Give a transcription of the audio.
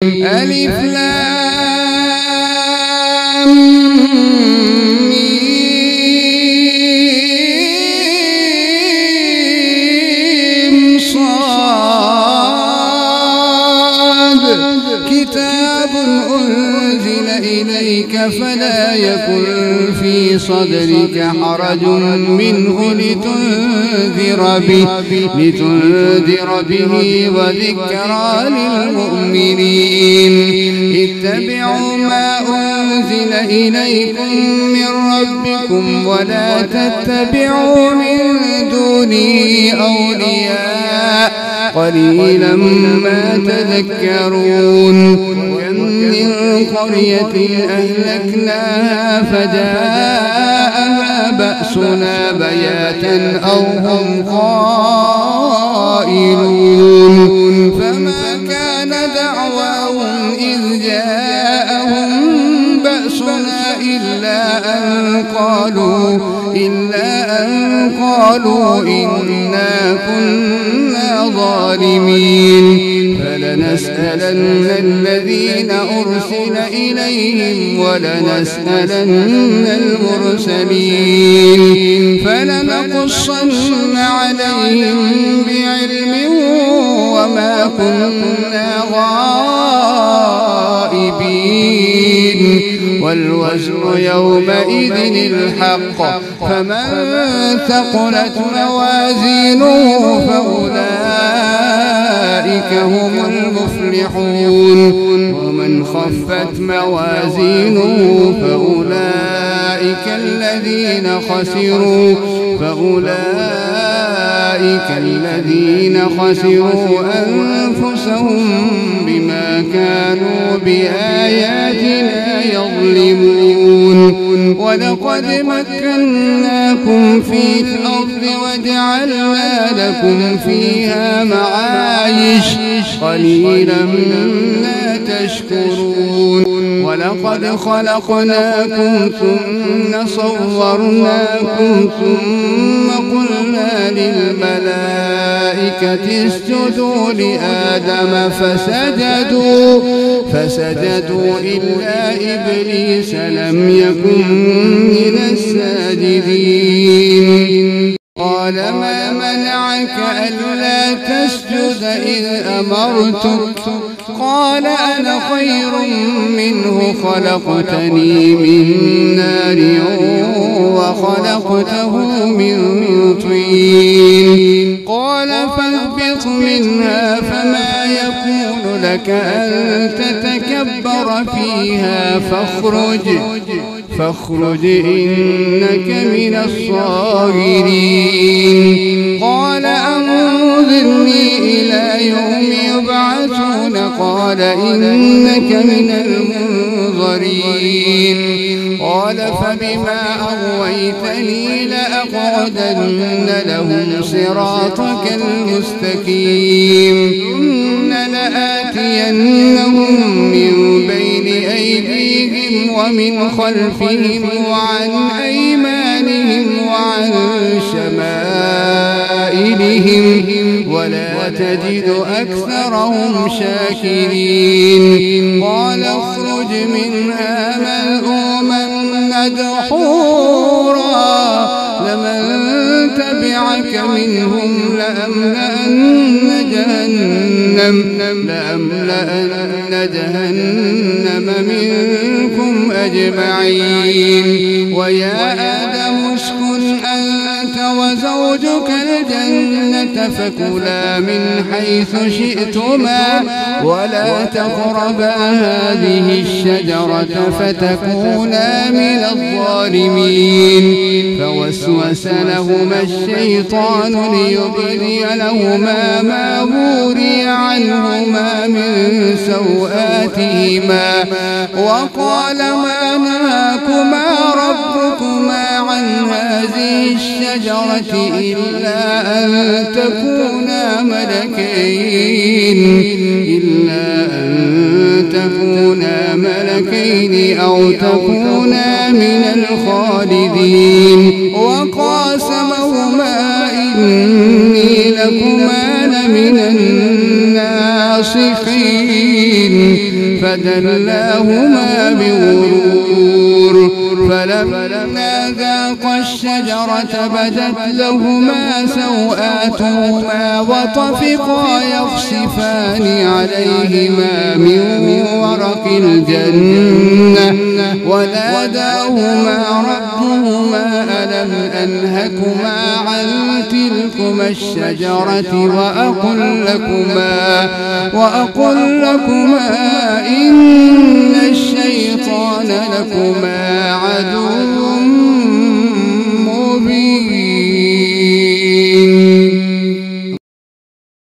ألف لام ميم صاد كتاب أنزل إليك فلا يكن في صدرك حرج منه لتنذر به وذكرى للمؤمنين اتبعوا ما أنزل إليكم من ربكم ولا تتبعوا من دونه أولياء قليلا ما تذكرون من قرية أهلكناها فجاءها بأسنا بياتا أو هم قائلون فما كان دعواهم إذ جاءهم بأسنا إلا أن قالوا إنا كنا ظالمين فلنسألن الذين أرسل إليهم ولنسألن المرسلين فلنقصن عليهم بعلم وما كنا غائبين والوزن يومئذ الحق فمن ثقلت موازينه فأولئك هم المفلحون ومن خفت موازينه فأولئك الذين خسروا أنفسهم بما كانوا بآياتنا يظلمون ولقد مكناكم في الأرض وجعلنا لكم فيها معايش قليلا ما تشكرون ولقد خلقناكم ثم صورناكم ثم قلنا للملائكة اسجدوا لآدم فسجدوا إلا إبليس لم يكن من الساجدين قال ما منعك ألا تسجد إذ أمرتك قال أنا خير منه خلقتني من نار وخلقته من طين قال فاهبط منها فما يكون لك أن تتكبر فيها فاخرج إنك من الصاغرين قال أنظرني إلى يوم يبعثون قال إنك من المنظرين قال فبما أغويتني لأقعدن لهم صراطك المستقيم ثم لآتينهم من بين أيديهم ومن خلفهم وعن أيمانهم وعن شمائلهم ولا تجد أكثرهم شاكرين قال اخرج منها ملؤوما مدحورا لمن تبعك منهم لأملأن جهنم منكم أجمعين ويا آدم اسكن أنت وزوجك الجنة فكلا من حيث شئتما ولا تقربا هذه الشجرة فتكونا من الظالمين فوسوس لهما الشيطان ليبدي لهما ما وري عنهما من سوآتهما وقال ما نهاكما ربكما عن هذه الشجرة إلا أن تكونا ملكين أو تكونا من الخالدين وقاسمهما إني لكما لمن الناصحين فدلاهما بغرور فلما ذاقا الشجرة بدت لهما سوآتهما وطفقا يخصفان عليهما من ورق الجنة وناداهما ربهما ألم أنهكما عن تلكما الشجرة وأقل لكما